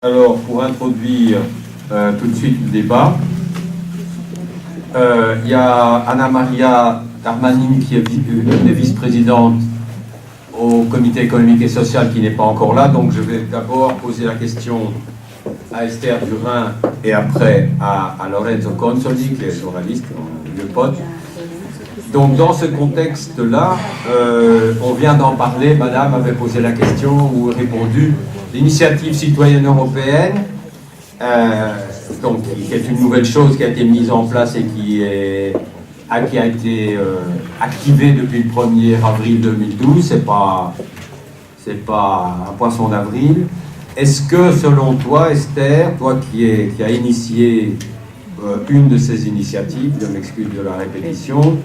Alors, pour introduire tout de suite le débat, il y a Anna Maria Darmanin qui est vice-présidente au comité économique et social qui n'est pas encore là, donc je vais d'abord poser la question à Esther Durin et après à Lorenzo Consoli, qui est journaliste, un vieux pote. Donc dans ce contexte-là, on vient d'en parler, madame avait posé la question ou répondu, l'initiative citoyenne européenne, donc, qui est une nouvelle chose qui a été mise en place et qui a été activée depuis le 1er avril 2012, c'est pas un poisson d'avril. Est-ce que, selon toi, Esther, toi qui a initié une de ces initiatives, je m'excuse de la répétition,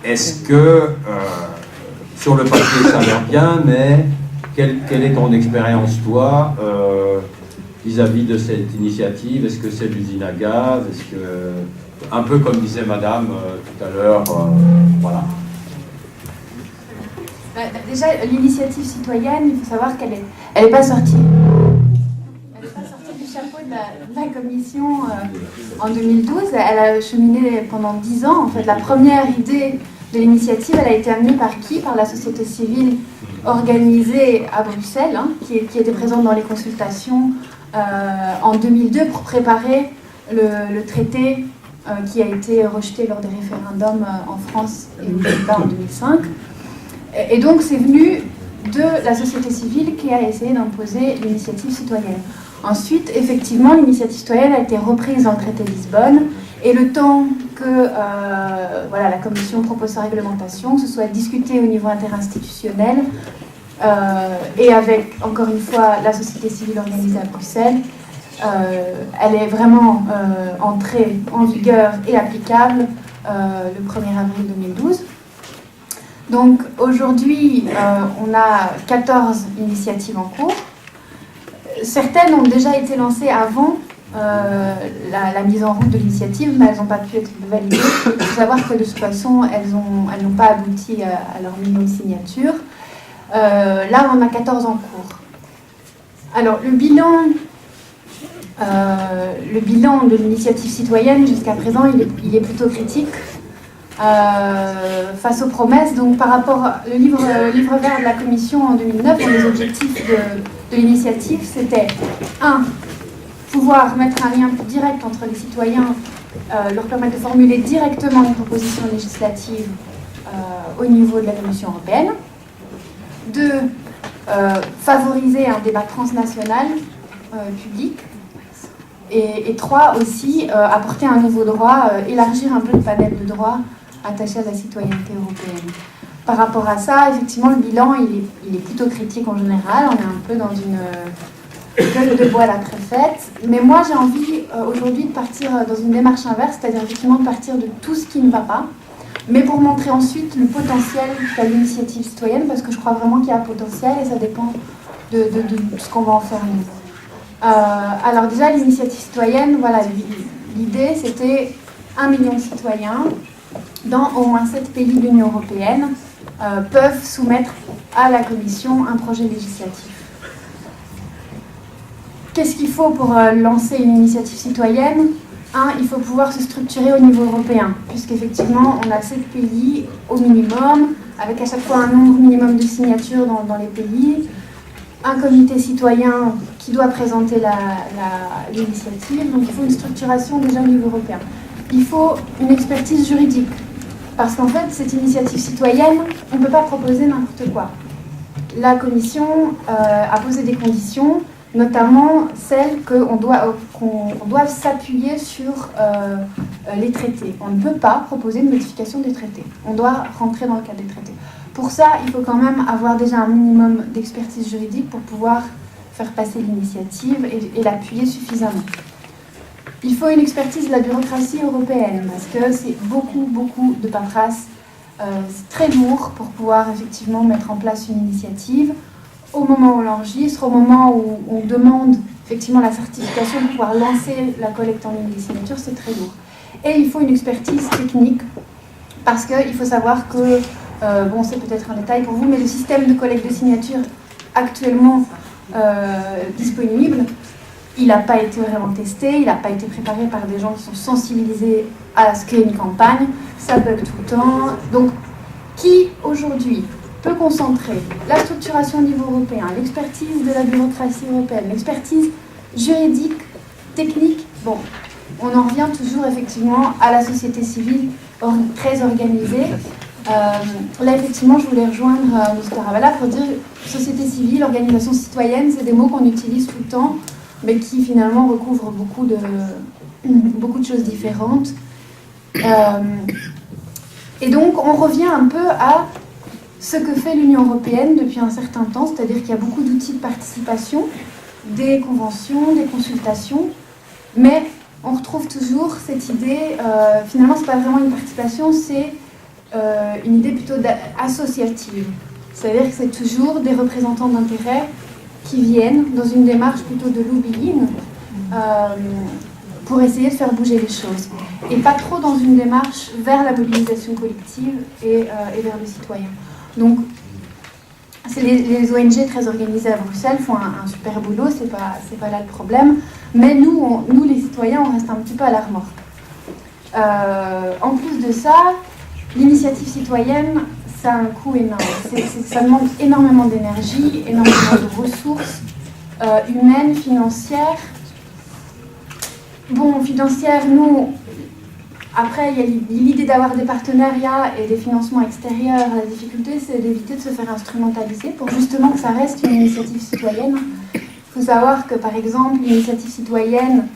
est-ce que, sur le papier, ça a l'air bien, mais quelle est ton expérience, toi, vis-à-vis de cette initiative? Est-ce que c'est l'usine à gaz? Est-ce que, un peu comme disait madame tout à l'heure, voilà. Déjà, l'initiative citoyenne, il faut savoir qu'elle n'est pas sortie. Elle n'est pas sortie du chapeau de la commission en 2012. Elle a cheminé pendant 10 ans. En fait, la première idée de l'initiative, elle a été amenée par qui? Par la société civile organisée à Bruxelles, hein, qui était présente dans les consultations en 2002 pour préparer le traité qui a été rejeté lors des référendums en France et aux Pays-Bas en 2005. Et donc c'est venu de la société civile qui a essayé d'imposer l'initiative citoyenne. Ensuite, effectivement, l'initiative citoyenne a été reprise dans le traité de Lisbonne, et le temps que la Commission propose sa réglementation, que ce soit discuté au niveau interinstitutionnel, et avec, encore une fois, la société civile organisée à Bruxelles, elle est vraiment entrée en vigueur et applicable le 1er avril 2012. Donc aujourd'hui, on a 14 initiatives en cours. Certaines ont déjà été lancées avant la mise en route de l'initiative, mais elles n'ont pas pu être validées. Il faut savoir que de toute façon, elles n'ont pas abouti à leur million de signatures. Là, on en a 14 en cours. Alors, le bilan de l'initiative citoyenne, jusqu'à présent, il est plutôt critique. Face aux promesses, donc par rapport au livre vert de la Commission en 2009, les objectifs de l'initiative, c'était 1. Pouvoir mettre un lien direct entre les citoyens, leur permettre de formuler directement une proposition législative au niveau de la Commission européenne. 2. Favoriser un débat transnational public. Et 3. Aussi, apporter un nouveau droit, élargir un peu le panel de droits attachés à la citoyenneté européenne. Par rapport à ça, effectivement, le bilan, il est plutôt critique en général. On est un peu dans une gueule de bois la préfète. Mais moi, j'ai envie aujourd'hui de partir dans une démarche inverse, c'est-à-dire effectivement de partir de tout ce qui ne va pas, mais pour montrer ensuite le potentiel qu'a l'initiative citoyenne, parce que je crois vraiment qu'il y a un potentiel et ça dépend de ce qu'on va en faire nous. Alors déjà, l'initiative citoyenne, voilà, l'idée c'était 1 million de citoyens dans au moins 7 pays de l'Union européenne peuvent soumettre à la Commission un projet législatif. Qu'est-ce qu'il faut pour lancer une initiative citoyenne? Il faut pouvoir se structurer au niveau européen, puisqu'effectivement, on a 7 pays au minimum, avec à chaque fois un nombre minimum de signatures dans les pays, un comité citoyen qui doit présenter l'initiative, donc il faut une structuration déjà au niveau européen. Il faut une expertise juridique, parce qu'en fait, cette initiative citoyenne, on ne peut pas proposer n'importe quoi. La Commission a posé des conditions, notamment celle qu'on doit s'appuyer sur les traités. On ne peut pas proposer une modification des traités. On doit rentrer dans le cadre des traités. Pour ça, il faut quand même avoir déjà un minimum d'expertise juridique pour pouvoir faire passer l'initiative et l'appuyer suffisamment. Il faut une expertise de la bureaucratie européenne, parce que c'est beaucoup de paperasse. C'est très lourd pour pouvoir effectivement mettre en place une initiative. Au moment où on l'enregistre, au moment où on demande effectivement la certification pour pouvoir lancer la collecte en ligne des signatures, c'est très lourd. Et il faut une expertise technique, parce qu'il faut savoir que, c'est peut-être un détail pour vous, mais le système de collecte de signatures actuellement disponible il n'a pas été vraiment testé, il n'a pas été préparé par des gens qui sont sensibilisés à ce qu'est une campagne, ça bug tout le temps. Donc, qui aujourd'hui peut concentrer la structuration au niveau européen, l'expertise de la bureaucratie européenne, l'expertise juridique, technique, bon, on en revient toujours effectivement à la société civile très organisée. Là, effectivement, je voulais rejoindre Oscar Avala pour dire société civile, organisation citoyenne, c'est des mots qu'on utilise tout le temps, mais qui finalement recouvrent beaucoup de choses différentes. Et donc, on revient un peu à ce que fait l'Union européenne depuis un certain temps, c'est-à-dire qu'il y a beaucoup d'outils de participation, des conventions, des consultations, mais on retrouve toujours cette idée, finalement, c'est pas vraiment une participation, c'est une idée plutôt associative. C'est-à-dire que c'est toujours des représentants d'intérêt qui viennent dans une démarche plutôt de lobbying pour essayer de faire bouger les choses. Et pas trop dans une démarche vers la mobilisation collective et vers le citoyen. Donc, les ONG très organisées à Bruxelles font un super boulot, c'est pas là le problème. Mais nous, les citoyens, on reste un petit peu à la remorque. En plus de ça, l'initiative citoyenne, ça a un coût énorme. Ça demande énormément d'énergie, énormément de ressources humaines, financières. Bon, financières, nous, après, il y a l'idée d'avoir des partenariats et des financements extérieurs. La difficulté, c'est d'éviter de se faire instrumentaliser pour justement que ça reste une initiative citoyenne. Il faut savoir que, par exemple, l'initiative citoyenne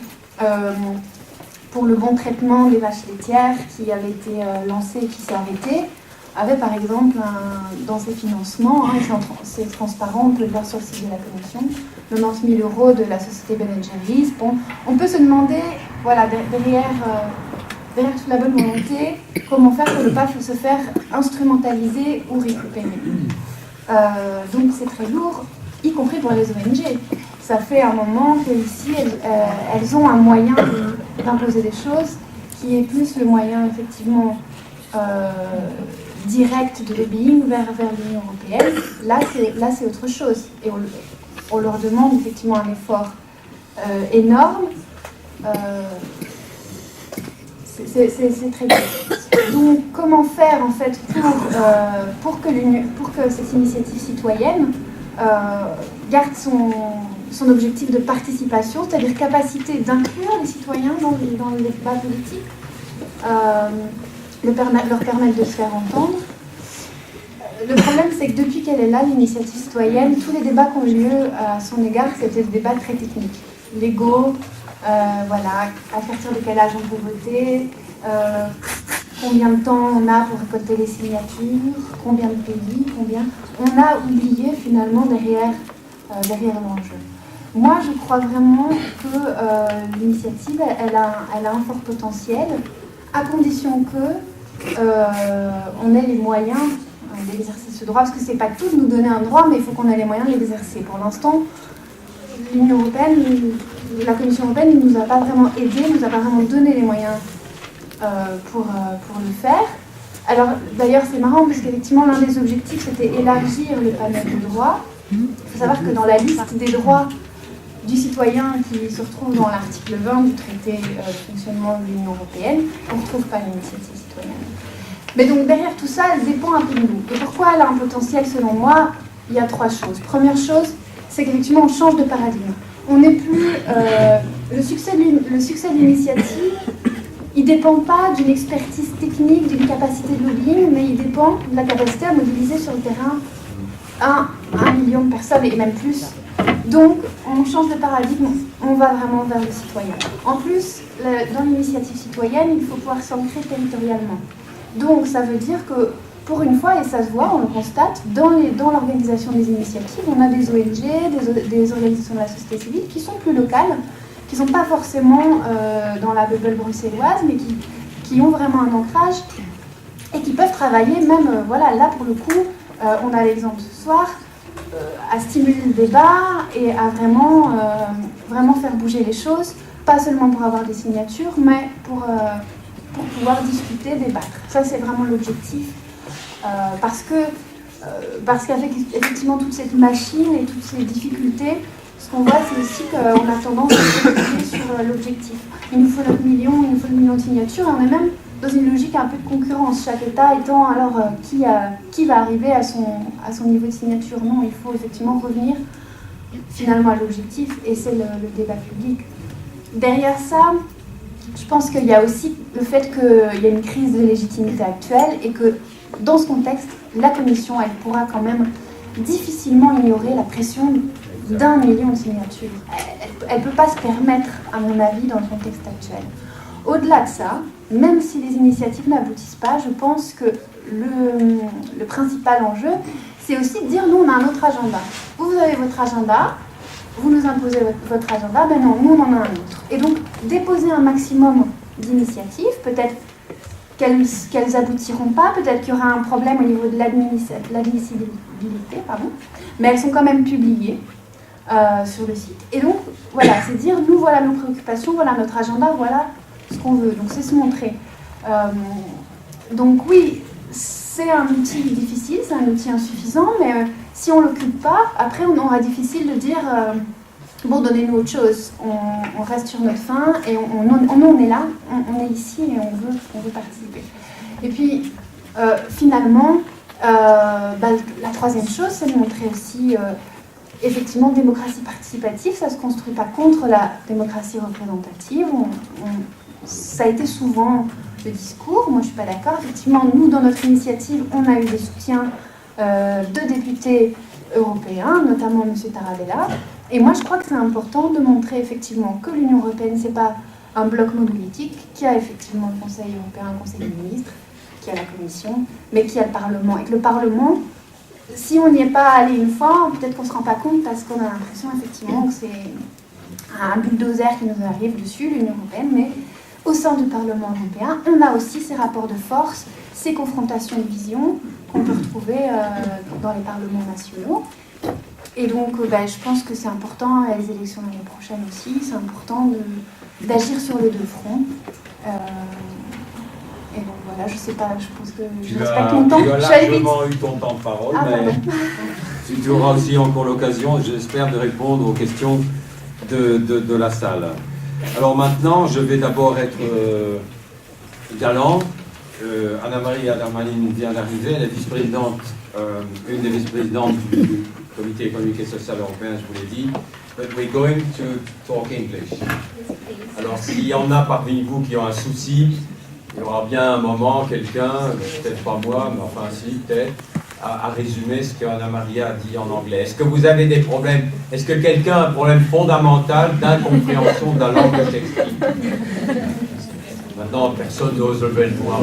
pour le bon traitement des vaches laitières qui avait été lancée et qui s'est arrêtée, avait par exemple dans ses financements, c'est transparent, on peut le voir sur le site de la Commission, 90 000 € de la société Ben Jerry's. Bon, on peut se demander, voilà, derrière toute la bonne volonté, comment faire pour ne pas se faire instrumentaliser ou récupérer. Donc c'est très lourd, y compris pour les ONG. Ça fait un moment qu'ici, elles ont un moyen d'imposer des choses qui est plus le moyen effectivement direct de lobbying vers l'Union européenne. Là, c'est autre chose. Et on leur demande effectivement un effort énorme. C'est très dur. Donc, comment faire en fait pour que cette initiative citoyenne garde son objectif de participation, c'est-à-dire capacité d'inclure les citoyens dans le débat politique, leur permettre de se faire entendre. Le problème, c'est que depuis qu'elle est là, l'initiative citoyenne, tous les débats qui ont eu lieu à son égard, c'était des débats très techniques, légaux, voilà, à partir de quel âge on peut voter, combien de temps on a pour récolter les signatures, combien de pays, on a oublié finalement derrière l'enjeu. Moi, je crois vraiment que l'initiative, elle a un fort potentiel, à condition que on ait les moyens d'exercer ce droit, parce que c'est pas tout de nous donner un droit, mais il faut qu'on ait les moyens de l'exercer. Pour l'instant, l'Union européenne, la Commission européenne ne nous a pas vraiment aidés, ne nous a pas vraiment donné les moyens pour le faire. Alors, d'ailleurs, c'est marrant, parce qu'effectivement, l'un des objectifs, c'était élargir le panel de droits. Il faut savoir que dans la liste des droits du citoyen qui se retrouve dans l'article 20 du traité de fonctionnement de l'Union européenne, on ne retrouve pas l'initiative citoyenne. Mais donc, derrière tout ça, elle dépend un peu de nous. Et pourquoi elle a un potentiel, selon moi? Il y a trois choses. Première chose, c'est qu'effectivement, on change de paradigme. On n'est plus... le succès de l'initiative, il ne dépend pas d'une expertise technique, d'une capacité de lobbying, mais il dépend de la capacité à mobiliser sur le terrain 1 million de personnes, et même plus. Donc, on change de paradigme, on va vraiment vers le citoyen. En plus, dans l'initiative citoyenne, il faut pouvoir s'ancrer territorialement. Donc, ça veut dire que, pour une fois, et ça se voit, on le constate, dans l'organisation des initiatives, on a des ONG, des organisations de la société civile qui sont plus locales, qui ne sont pas forcément dans la bubble bruxelloise, mais qui ont vraiment un ancrage et qui peuvent travailler même, voilà, là pour le coup, on a l'exemple ce soir, à stimuler le débat et à vraiment faire bouger les choses, pas seulement pour avoir des signatures, mais pour pouvoir discuter, débattre. Ça, c'est vraiment l'objectif, parce qu'avec effectivement toute cette machine et toutes ces difficultés, ce qu'on voit, c'est aussi qu'on a tendance à se concentrer sur l'objectif. Il nous faut notre million, il nous faut le million de signatures, et on est même dans une logique un peu de concurrence, chaque État étant alors qui va arriver à son niveau de signature. Non, il faut effectivement revenir finalement à l'objectif, et c'est le débat public. Derrière ça, je pense qu'il y a aussi le fait qu'il y a une crise de légitimité actuelle, et que dans ce contexte, la Commission, elle pourra quand même difficilement ignorer la pression d'1 million de signatures. Elle ne peut pas se permettre, à mon avis, dans le contexte actuel. Au-delà de ça, même si les initiatives n'aboutissent pas, je pense que le principal enjeu, c'est aussi de dire, nous, on a un autre agenda. Vous avez votre agenda, vous nous imposez votre agenda, ben non, nous, on en a un autre. Et donc, déposer un maximum d'initiatives, peut-être qu'elles aboutiront pas, peut-être qu'il y aura un problème au niveau de l'admissibilité, mais elles sont quand même publiées sur le site. Et donc, voilà, c'est dire, nous, voilà nos préoccupations, voilà notre agenda, voilà ce qu'on veut. Donc, c'est se montrer. Donc, oui, c'est un outil difficile, c'est un outil insuffisant, mais si on ne l'occupe pas, après, on aura difficile de dire, bon, donnez-nous autre chose. On reste sur notre faim, et on est là, on est ici, et on veut participer. Et puis, finalement, la troisième chose, c'est de montrer aussi, effectivement, démocratie participative, ça ne se construit pas contre la démocratie représentative. Ça a été souvent le discours, moi je ne suis pas d'accord. Effectivement, nous, dans notre initiative, on a eu des soutiens de députés européens, notamment M. Tarabella. Et moi, je crois que c'est important de montrer effectivement que l'Union européenne, ce n'est pas un bloc monolithique, qui a effectivement le Conseil européen, le Conseil des ministres, qui a la Commission, mais qui a le Parlement. Et que le Parlement, si on n'y est pas allé une fois, peut-être qu'on ne se rend pas compte, parce qu'on a l'impression effectivement que c'est un bulldozer qui nous arrive dessus, l'Union européenne, mais au sein du Parlement européen, on a aussi ces rapports de force, ces confrontations de vision qu'on peut retrouver dans les parlements nationaux. Et donc, je pense que c'est important, à les élections l'année prochaine aussi, c'est important d'agir sur les deux fronts. Et donc voilà, je sais pas, je pense que je respecte mon temps. Tu as largement eu ton temps de parole, mais tu auras aussi encore l'occasion, j'espère, de répondre aux questions de la salle. Alors maintenant, je vais d'abord être galant. Anna-Maria Darmanin vient d'arriver, elle est vice-présidente, une des vice-présidentes du Comité économique et social européen, je vous l'ai dit. But we're going to talk English. Alors s'il y en a parmi vous qui ont un souci, il y aura bien un moment, quelqu'un, peut-être pas moi, mais enfin si, peut-être, à résumer ce qu'Anna-Maria a dit en anglais. Est-ce que vous avez des problèmes? Est-ce que quelqu'un a un problème fondamental d'incompréhension de la langue que j'explique? Maintenant, personne n'ose lever le doigt.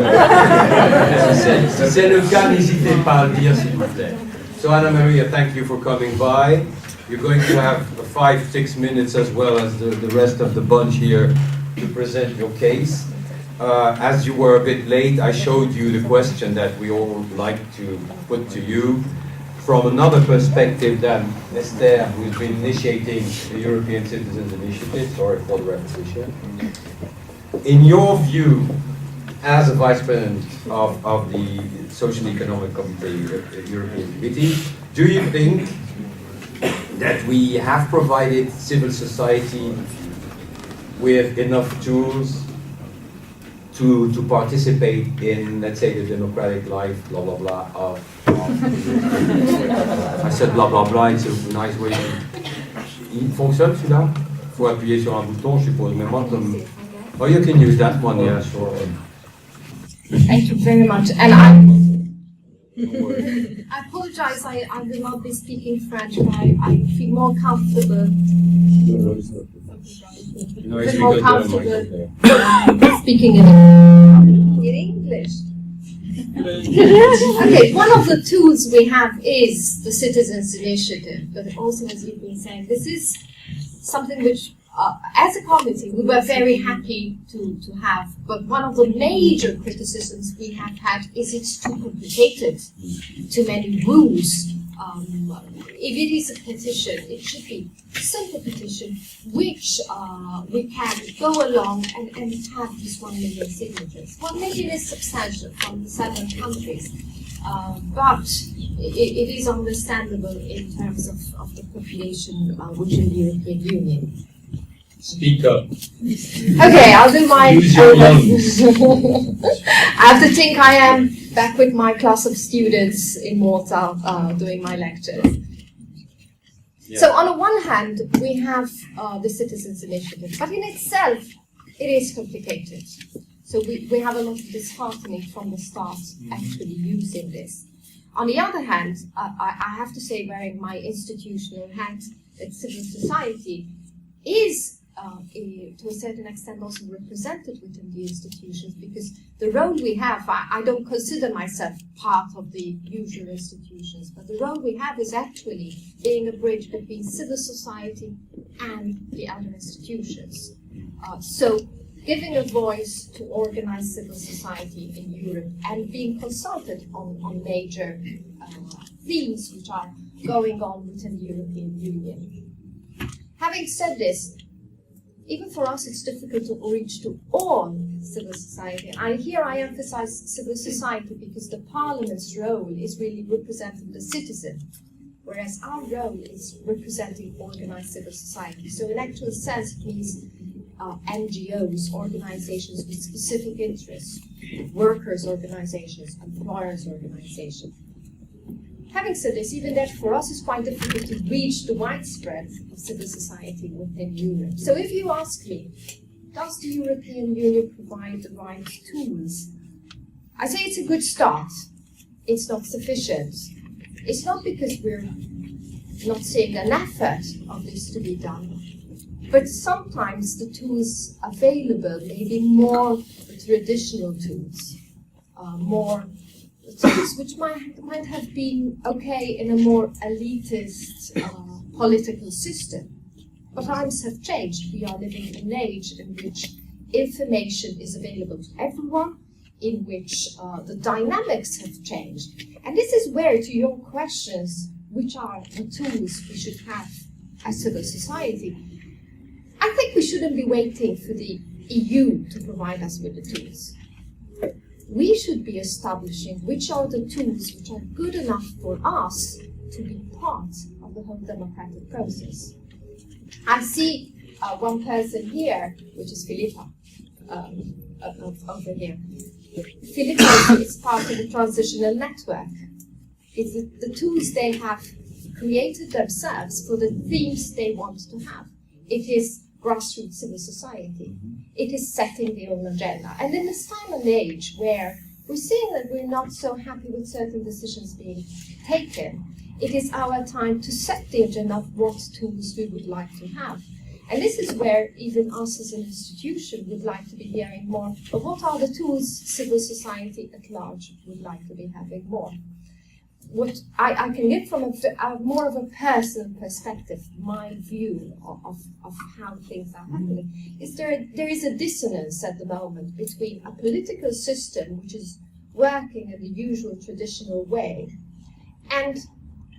Si c'est le cas, n'hésitez pas à le dire, s'il vous plaît. So Anna-Maria, thank you for coming by. You're going to have 5-6 minutes as well as the rest of the bunch here to present your case. As you were a bit late, I showed you the question that we all like to put to you from another perspective than Esther, who's been initiating the European Citizens Initiative. Sorry for the repetition. In your view, as a Vice President of the Social Economic Committee, the European Committee, do you think that we have provided civil society with enough tools to participate in, let's say, the democratic life, blah, blah, blah, I said blah, blah, blah, it's a nice way. Il fonctionne celui-là? Il faut appuyer sur un bouton, je suppose, mais moi comme... Oh, you can use that one, yeah, sure. Thank you very much. And I apologize, I will not be speaking French, but I feel more comfortable. Speaking in English. Okay, one of the tools we have is the Citizens Initiative, but also, as you've been saying, this is something which, as a committee, we were very happy to have, but one of the major criticisms we have had is it's too complicated, too many rules. If it is a petition, it should be a simple petition, which we can go along and have these 1 million signatures. 1 million is substantial from the 7 countries. but it is understandable in terms of the population within the European Union. Speak up. Okay, I'll do my. Use your lungs. I have to think I am back with my class of students in Malta doing my lectures. Yeah. So on the one hand, we have the Citizens Initiative, but in itself, it is complicated. So we have a lot of disheartening from the start actually using this. On the other hand, I have to say, wearing my institutional hat, that civil society is to a certain extent also represented within the institutions, because the role we have, I don't consider myself part of the usual institutions, but the role we have is actually being a bridge between civil society and the other institutions. So giving a voice to organized civil society in Europe and being consulted on major themes which are going on within the European Union. Having said this, even for us it's difficult to reach to all civil society. Here I emphasize civil society because the Parliament's role is really representing the citizen, whereas our role is representing organized civil society. So in actual sense it means NGOs, organizations with specific interests, workers' organizations, employers' organizations. Having said this, even that for us is quite difficult to reach the widespread of civil society within Europe. So if you ask me, does the European Union provide the right tools? I say it's a good start. It's not sufficient. It's not because we're not seeing an effort of this to be done, but sometimes the tools available may be more traditional tools, more tools which might have been okay in a more elitist political system. But times have changed. We are living in an age in which information is available to everyone, in which the dynamics have changed. And this is where, to your questions, which are the tools we should have as civil society, I think we shouldn't be waiting for the EU to provide us with the tools. We should be establishing which are the tools which are good enough for us to be part of the whole democratic process. I see one person here, which is Philippa, over here. Philippa is part of the transitional network. It's the tools they have created themselves for the themes they want to have. It is grassroots civil society. It is setting their own agenda. And in this time and age where we're seeing that we're not so happy with certain decisions being taken, it is our time to set the agenda of what tools we would like to have. And this is where even us as an institution would like to be hearing more of what are the tools civil society at large would like to be having more. What I can get from a more of a personal perspective, my view of how things are happening, is there is a dissonance at the moment between a political system which is working in the usual traditional way and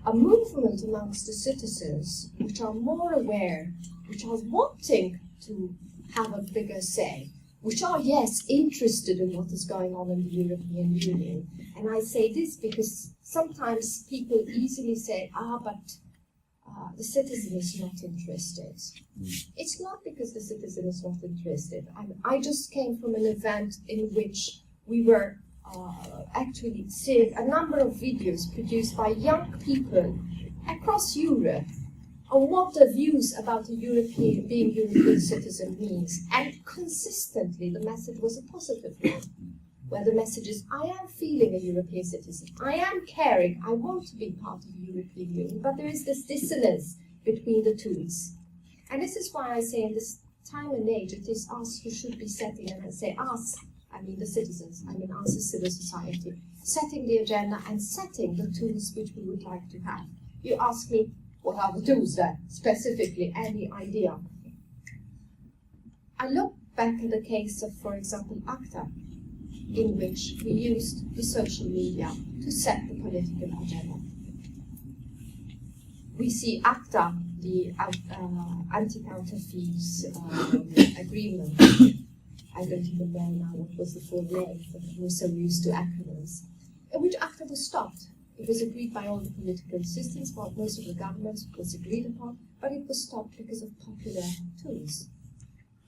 a movement amongst the citizens which are more aware, which are wanting to have a bigger say, which are, yes, interested in what is going on in the European Union. And I say this because sometimes people easily say, but the citizen is not interested. It's not because the citizen is not interested. I just came from an event in which we were actually seeing a number of videos produced by young people across Europe on what their views about being European citizen means. And consistently the message was a positive one, where the message is, I am feeling a European citizen, I am caring, I want to be part of the European Union, but there is this dissonance between the tools. And this is why I say in this time and age, it is us who should be setting, and I say us, I mean the citizens, I mean us as civil society, setting the agenda and setting the tools which we would like to have. You ask me, what are the tools there? Specifically, any idea? I look back at the case of, for example, ACTA, in which we used the social media to set the political agenda. We see ACTA, the anti-counterfeit agreement. I don't even know now what was the full name, but we're so used to acronyms. which after was stopped. It was agreed by all the political systems, by most of the governments, it was agreed upon, but it was stopped because of popular tools.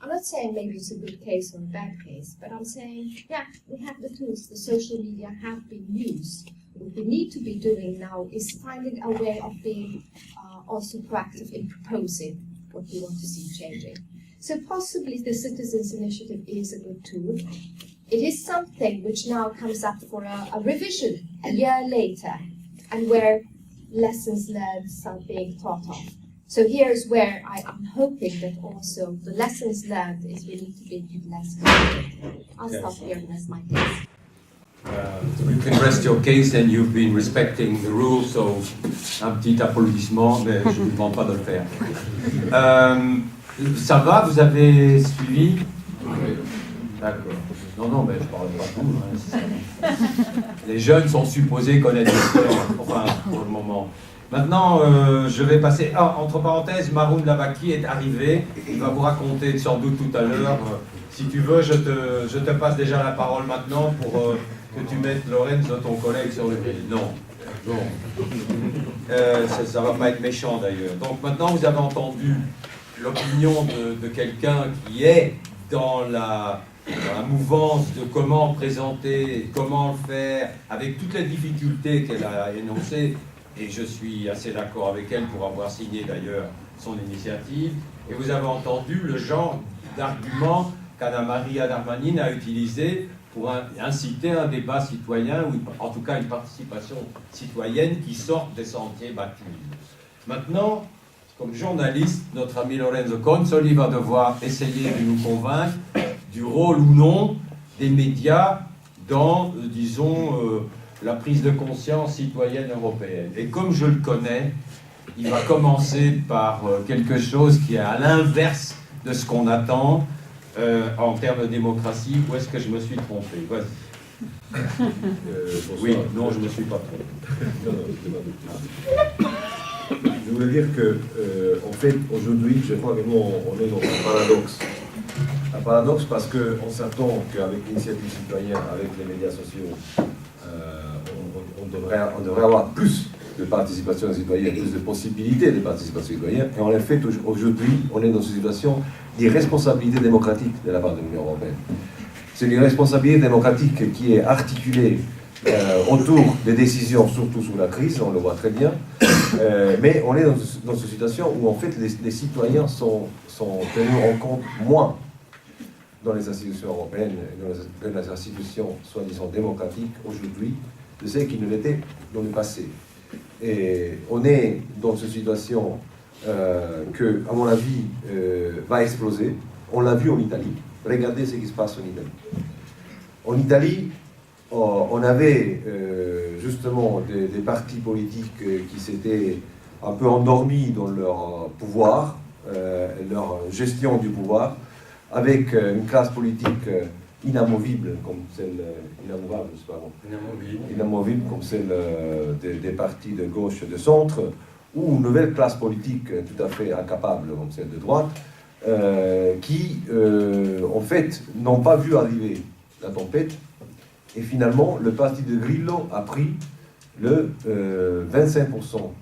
I'm not saying maybe it's a good case or a bad case, but I'm saying, yeah, we have the tools, the social media have been used. What we need to be doing now is finding a way of being also proactive in proposing what we want to see changing. So possibly the Citizens Initiative is a good tool. It is something which now comes up for a revision a year later, and where lessons learned are being thought of. So here's where I am hoping that also the lessons learned is we need to be less creative. I'll stop here and rest my case. You can rest your case and you've been respecting the rules, so un petit applaudissement, mais je ne vous demande pas de le faire. Ça va, vous avez suivi? D'accord. Non, mais je ne parle pas de vous. Hein, les jeunes sont supposés connaître l'histoire, enfin, pour le moment. Maintenant, je vais passer... entre parenthèses, Maroun Lavaki est arrivé. Il va vous raconter sans doute tout à l'heure. Si tu veux, je te passe déjà la parole maintenant pour que tu mettes Lorenzo, ton collègue, sur le fil. Non. Bon. Ça ne va pas être méchant d'ailleurs. Donc maintenant, vous avez entendu l'opinion de quelqu'un qui est dans la mouvance de comment présenter, comment le faire, avec toutes les difficultés qu'elle a énoncées. Et je suis assez d'accord avec elle pour avoir signé d'ailleurs son initiative. Et vous avez entendu le genre d'argument qu'Anna Maria Darmanin a utilisé pour inciter un débat citoyen, ou en tout cas une participation citoyenne qui sorte des sentiers battus. Maintenant, comme journaliste, notre ami Lorenzo Consoli va devoir essayer de nous convaincre du rôle ou non des médias dans, disons, la prise de conscience citoyenne européenne. Et comme je le connais, il va commencer par quelque chose qui est à l'inverse de ce qu'on attend en termes de démocratie. Où est-ce que je me suis trompé? Vas-y. Oui, non, je ne me suis pas trompé. Je voulais dire que, en fait, aujourd'hui, je crois que nous, on est dans un paradoxe. Un paradoxe parce qu'on s'attend qu'avec l'initiative citoyenne, avec les médias sociaux, on devrait avoir plus de participation citoyenne, plus de possibilités de participation citoyenne. Et en effet, aujourd'hui, on est dans une situation d'irresponsabilité démocratique de la part de l'Union européenne. C'est une responsabilité démocratique qui est articulée autour des décisions, surtout sous la crise, on le voit très bien. Mais on est dans une situation où en fait les citoyens sont tenus en compte moins dans les institutions européennes, dans les institutions soi-disant démocratiques aujourd'hui, de ce qui ne l'était dans le passé. Et on est dans une situation que, à mon avis, va exploser. On l'a vu en Italie. Regardez ce qui se passe en Italie. En Italie, on avait justement des partis politiques qui s'étaient un peu endormis dans leur pouvoir, leur gestion du pouvoir, avec une classe politique inamovible comme celle inamovible comme celle des partis de gauche et de centre, ou une nouvelle classe politique tout à fait incapable comme celle de droite, qui en fait n'ont pas vu arriver la tempête. Et finalement, le parti de Grillo a pris le 25%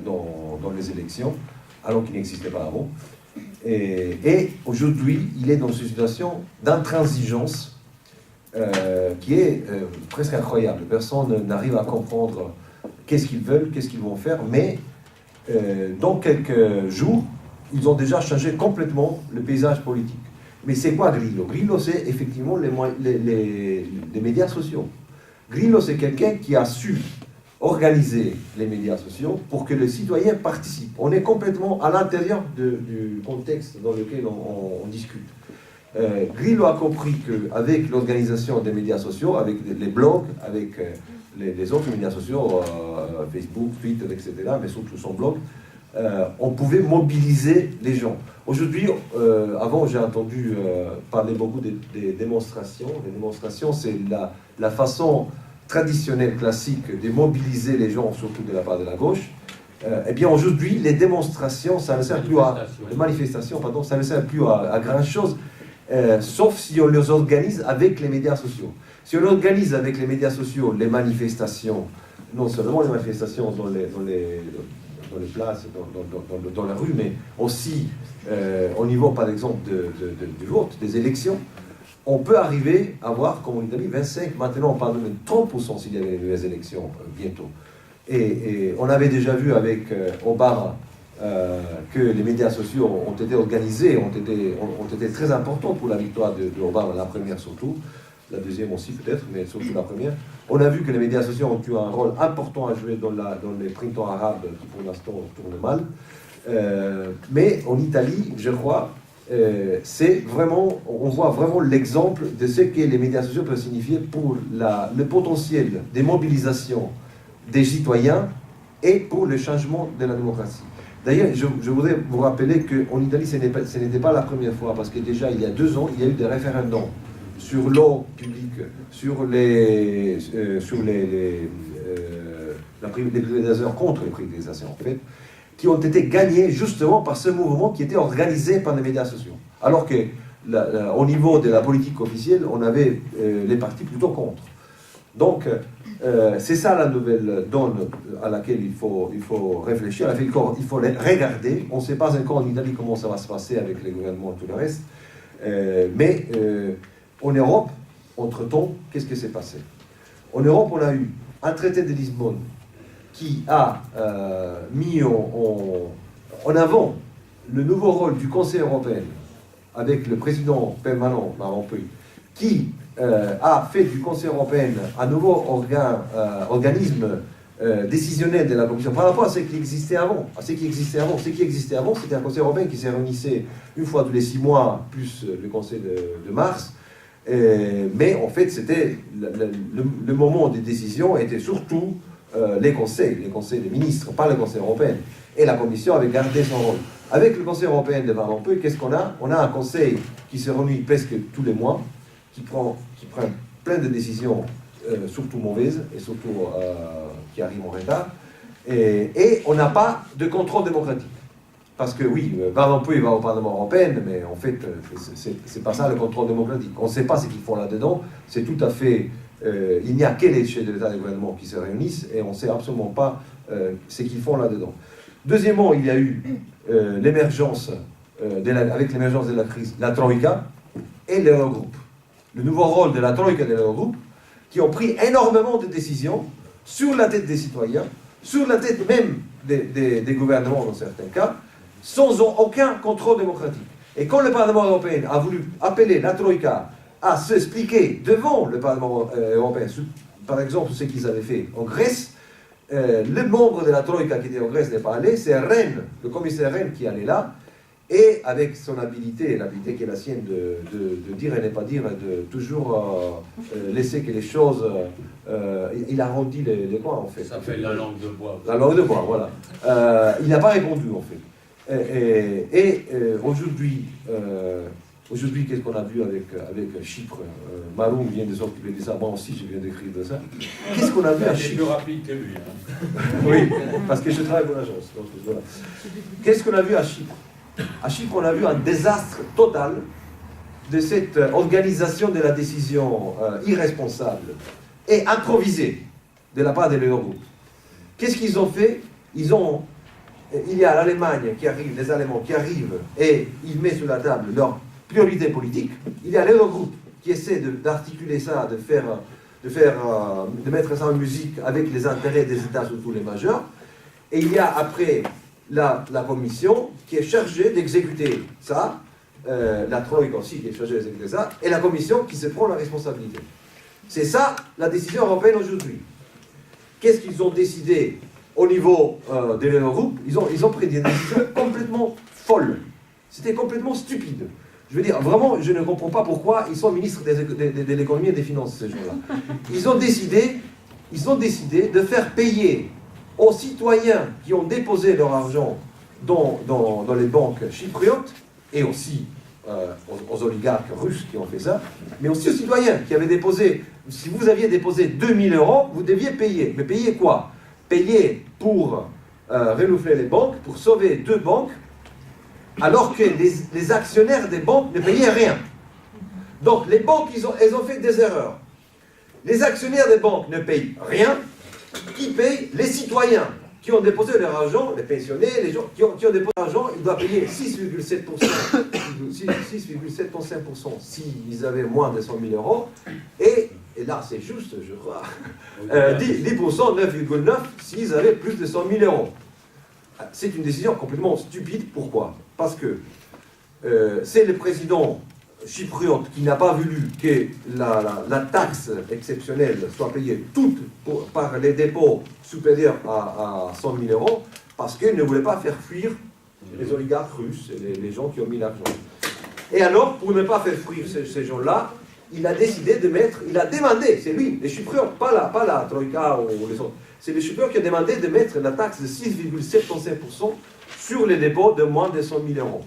dans les élections, alors qu'il n'existait pas avant. Et aujourd'hui, il est dans une situation d'intransigeance qui est presque incroyable. Personne n'arrive à comprendre qu'est-ce qu'ils veulent, qu'est-ce qu'ils vont faire, mais dans quelques jours, ils ont déjà changé complètement le paysage politique. Mais c'est quoi Grillo? Grillo, c'est effectivement les médias sociaux. Grillo, c'est quelqu'un qui a su organiser les médias sociaux pour que les citoyens participent. On est complètement à l'intérieur du contexte dans lequel on discute. Grillo a compris qu'avec l'organisation des médias sociaux, avec les blogs, avec les autres médias sociaux, Facebook, Twitter, etc., mais surtout son blog, on pouvait mobiliser les gens. Aujourd'hui, avant j'ai entendu parler beaucoup des démonstrations. Les démonstrations, c'est la façon traditionnelle, classique, de mobiliser les gens, surtout de la part de la gauche. Eh bien aujourd'hui, les démonstrations, ça ne sert plus à... Les manifestations, pardon, ça ne sert plus à grand-chose. sauf si on les organise avec les médias sociaux. Si on organise avec les médias sociaux les manifestations, non seulement les manifestations dans les places, dans la rue, mais aussi au niveau, par exemple, du vote, des élections, on peut arriver à avoir, comme en Italie, 25, maintenant on parle de 30% s'il y a les élections bientôt. Et on avait déjà vu avec Obama que les médias sociaux ont été organisés, ont été très importants pour la victoire de Obama, la première surtout, la deuxième aussi peut-être, mais surtout la première. On a vu que les médias sociaux ont eu un rôle important à jouer dans les printemps arabes qui pour l'instant tournent mal. Mais en Italie, je crois, c'est vraiment, on voit vraiment l'exemple de ce que les médias sociaux peuvent signifier pour le potentiel des mobilisations des citoyens et pour le changement de la démocratie. D'ailleurs, je voudrais vous rappeler qu'en Italie, ce n'était pas la première fois, parce que déjà, il y a 2 ans, il y a eu des référendums sur l'eau publique, sur les privatisations, contre les privatisations, en fait, qui ont été gagnés justement par ce mouvement qui était organisé par les médias sociaux. Alors qu'au niveau de la politique officielle, on avait les partis plutôt contre. Donc, c'est ça la nouvelle donne à laquelle il faut réfléchir, à laquelle il faut regarder. On ne sait pas encore en Italie comment ça va se passer avec les gouvernements et tout le reste. Mais en Europe, entre-temps, qu'est-ce qui s'est passé? En Europe, on a eu un traité de Lisbonne qui a mis en avant le nouveau rôle du Conseil européen avec le président permanent, Van Rompuy, qui a fait du Conseil européen un nouveau organisme décisionnel de la Commission par rapport à ce qui existait avant. Ce qui existait avant, c'était un Conseil européen qui se réunissait une fois tous les 6 mois, plus le Conseil de mars. Mais en fait, c'était le moment des décisions était surtout les conseils des ministres, pas le Conseil européen. Et la Commission avait gardé son rôle. Avec le Conseil européen de Van Rompuy, qu'est-ce qu'on a? On a un Conseil qui se réunit presque tous les mois, qui prend plein de décisions, surtout mauvaises, et surtout qui arrivent en retard. Et on n'a pas de contrôle démocratique. Parce que oui, Van Rompuy va au Parlement européen, mais en fait, c'est pas ça le contrôle démocratique. On ne sait pas ce qu'ils font là-dedans. C'est tout à fait... il n'y a que les chefs de l'État et des gouvernements qui se réunissent, et on ne sait absolument pas ce qu'ils font là-dedans. Deuxièmement, il y a eu l'émergence, avec l'émergence de la crise, la Troïka et l'Eurogroupe. Le nouveau rôle de la Troïka et de l'Eurogroupe, qui ont pris énormément de décisions sur la tête des citoyens, sur la tête même des gouvernements dans certains cas, sans aucun contrôle démocratique. Et quand le Parlement européen a voulu appeler la Troïka à s'expliquer devant le Parlement européen, par exemple ce qu'ils avaient fait en Grèce, le membre de la Troïka qui était en Grèce n'est pas allé, c'est Rehn, le commissaire Rehn qui allait là, et avec son habilité, l'habilité qui est la sienne de dire et ne pas dire, de toujours laisser que les choses... il arrondit les coins en fait. Ça fait la langue de bois. La langue de bois, voilà. Il n'a pas répondu en fait. Aujourd'hui, qu'est-ce qu'on a vu avec Chypre? Maroum vient de s'occuper de ça, moi aussi je viens d'écrire de ça. Qu'est-ce qu'on a vu à Chypre? C'est plus rapide que lui. Hein. Oui, parce que je travaille pour l'agence. Voilà. Qu'est-ce qu'on a vu à Chypre? À Chypre, on a vu un désastre total de cette organisation de la décision irresponsable et improvisée de la part de l'Eurogroupe. Qu'est-ce qu'ils ont fait? Il y a l'Allemagne qui arrive, les Allemands qui arrivent et ils mettent sur la table leurs priorités politiques. Il y a l'Eurogroupe qui essaie d'articuler ça, de mettre ça en musique avec les intérêts des États, surtout les majeurs. Et il y a après la Commission qui est chargée d'exécuter ça, la Troïka aussi qui est chargée d'exécuter ça, et la Commission qui se prend la responsabilité. C'est ça la décision européenne aujourd'hui. Qu'est-ce qu'ils ont décidé au niveau de l'Eurogroupe? Ils ont pris des décisions complètement folles. C'était complètement stupide. Je veux dire, vraiment, je ne comprends pas pourquoi ils sont ministres de l'économie et des finances, ces gens-là. Ils ont décidé de faire payer aux citoyens qui ont déposé leur argent dans les banques chypriotes, et aussi aux oligarques russes qui ont fait ça, mais aussi aux citoyens qui avaient déposé, si vous aviez déposé 2000 €, vous deviez payer. Mais payer quoi? Payer pour renouveler les banques, pour sauver 2 banques, alors que les actionnaires des banques ne payaient rien. Donc les banques, elles ont fait des erreurs. Les actionnaires des banques ne payent rien. Qui paye? Les citoyens qui ont déposé leur argent, les pensionnés, les gens qui ont déposé leur argent, ils doivent payer 6,75% s'ils avaient moins de 100 000 euros. Et là, c'est juste, je crois, 10%, 9,9% s'ils avaient plus de 100 000 euros. C'est une décision complètement stupide. Pourquoi? Parce que c'est le président chypriote qui n'a pas voulu que la taxe exceptionnelle soit payée toute par les dépôts supérieurs à 100 000 euros, parce qu'il ne voulait pas faire fuir les oligarques russes et les gens qui ont mis l'argent. Et alors, pour ne pas faire fuir ces gens-là, il a décidé de mettre, il a demandé, c'est lui, les Chypriotes, pas la Troïka ou les autres, c'est les Chypriotes qui ont demandé de mettre la taxe de 6,75% sur les dépôts de moins de 100 000 euros.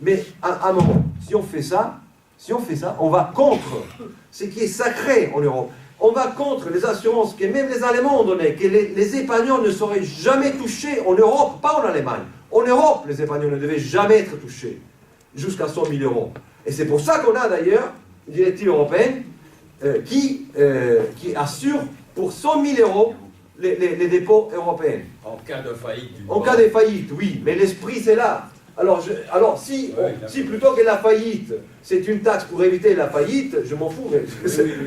Mais à un moment, si on fait ça, on va contre ce qui est sacré en Europe. On va contre les assurances que même les Allemands ont données, que les épargnants ne seraient jamais touchés en Europe, pas en Allemagne. En Europe, les épargnants ne devaient jamais être touchés, jusqu'à 100 000 euros. Et c'est pour ça qu'on a d'ailleurs une directive européenne qui assure pour 100 000 euros les dépôts européens. En cas de faillite. En cas de faillite, oui, mais l'esprit c'est là. Alors si plutôt que la faillite, c'est une taxe pour éviter la faillite, je m'en fous, mais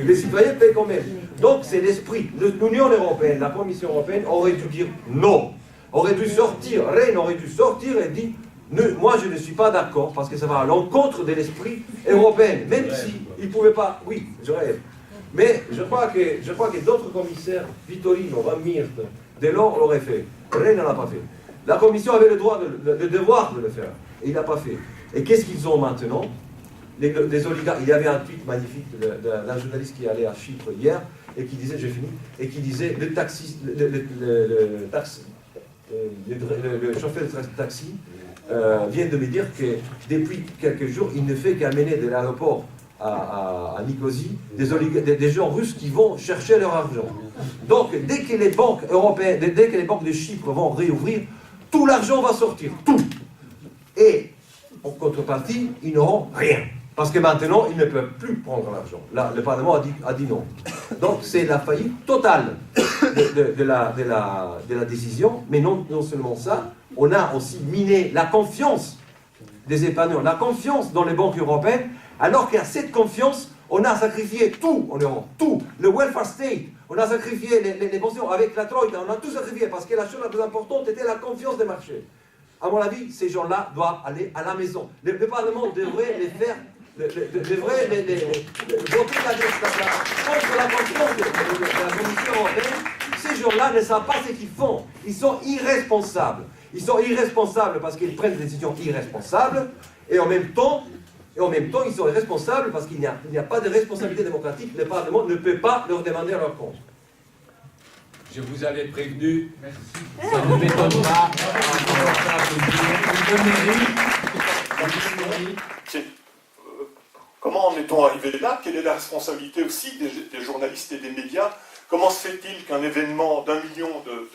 les citoyens payent quand même. Donc c'est l'esprit. L'Union européenne, la Commission européenne aurait dû dire non. Aurait dû sortir, Rennes aurait dû sortir et dire moi je ne suis pas d'accord parce que ça va à l'encontre de l'esprit européen, même si ils ne pouvaient pas. Oui, je rêve. Mais je crois que d'autres commissaires, Vitorino, Van Miert, Delors l'auraient fait. Rennes ne l'a pas fait. La Commission avait le devoir de le faire, et il n'a pas fait. Et qu'est-ce qu'ils ont maintenant? Les oligarques. Il y avait un tweet magnifique d'un journaliste qui allait à Chypre hier, et qui disait, j'ai fini, et qui disait, le chauffeur de taxi vient de me dire que depuis quelques jours, il ne fait qu'amener de l'aéroport à Nicosie des gens russes qui vont chercher leur argent. Donc, dès que les banques européennes, dès que les banques de Chypre vont réouvrir, tout l'argent va sortir, tout. Et, en contrepartie, ils n'auront rien. Parce que maintenant, ils ne peuvent plus prendre l'argent. Là, le Parlement a dit non. Donc, c'est la faillite totale de la décision. Mais non seulement ça, on a aussi miné la confiance des épargnants, la confiance dans les banques européennes, alors qu'à cette confiance, on a sacrifié tout en Europe, tout. Le welfare state, on a sacrifié les pensions avec la Troïka, on a tout sacrifié parce que la chose la plus importante était la confiance des marchés. À mon avis, ces gens-là doivent aller à la maison. Le Parlement devrait les faire, devrait voter contre la confiance de la Commission européenne. Ces gens-là ne savent pas ce qu'ils font. Ils sont irresponsables. Ils sont irresponsables parce qu'ils prennent des décisions irresponsables et en même temps, ils sont responsables parce qu'il n'y a pas de responsabilité démocratique. Le Parlement ne peut pas leur demander leur compte. Je vous avais prévenu, ça ne m'étonne pas. Comment en est-on arrivé là? Quelle est la responsabilité aussi des journalistes et des médias? Comment se fait-il qu'un événement d'1 million de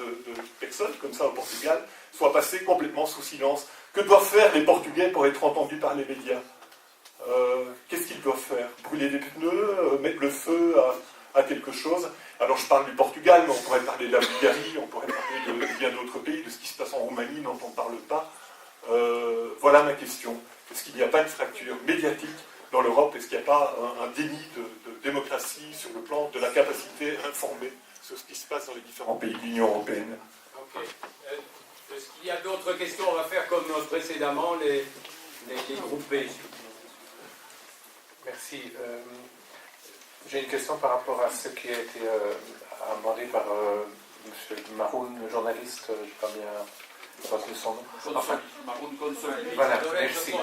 personnes, comme ça au Portugal, soit passé complètement sous silence? Que doivent faire les Portugais pour être entendus par les médias? Qu'est-ce qu'ils doivent faire? Brûler des pneus? Mettre le feu à quelque chose? Alors je parle du Portugal, mais on pourrait parler de la Bulgarie, on pourrait parler de bien d'autres pays, de ce qui se passe en Roumanie dont on ne parle pas. Voilà ma question. Est-ce qu'il n'y a pas une fracture médiatique dans l'Europe? Est-ce qu'il n'y a pas un déni de démocratie sur le plan de la capacité à informer sur ce qui se passe dans les différents pays de l'Union européenne? Ok. Est-ce qu'il y a d'autres questions? On va faire comme précédemment les groupés. Merci. J'ai une question par rapport à ce qui a été abordé par M. Maroun, le journaliste, je n'ai pas bien retenu son nom. Enfin, voilà, merci.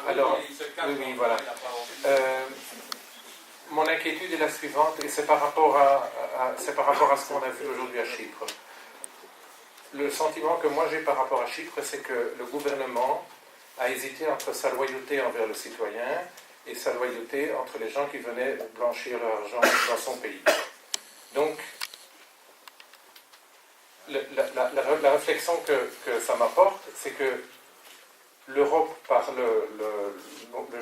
Alors, oui, voilà. Mon inquiétude est la suivante, et c'est par rapport à ce qu'on a vu aujourd'hui à Chypre. Le sentiment que moi j'ai par rapport à Chypre, c'est que le gouvernement a hésité entre sa loyauté envers le citoyen et sa loyauté entre les gens qui venaient blanchir leur argent dans son pays. Donc, la réflexion que ça m'apporte, c'est que l'Europe, par le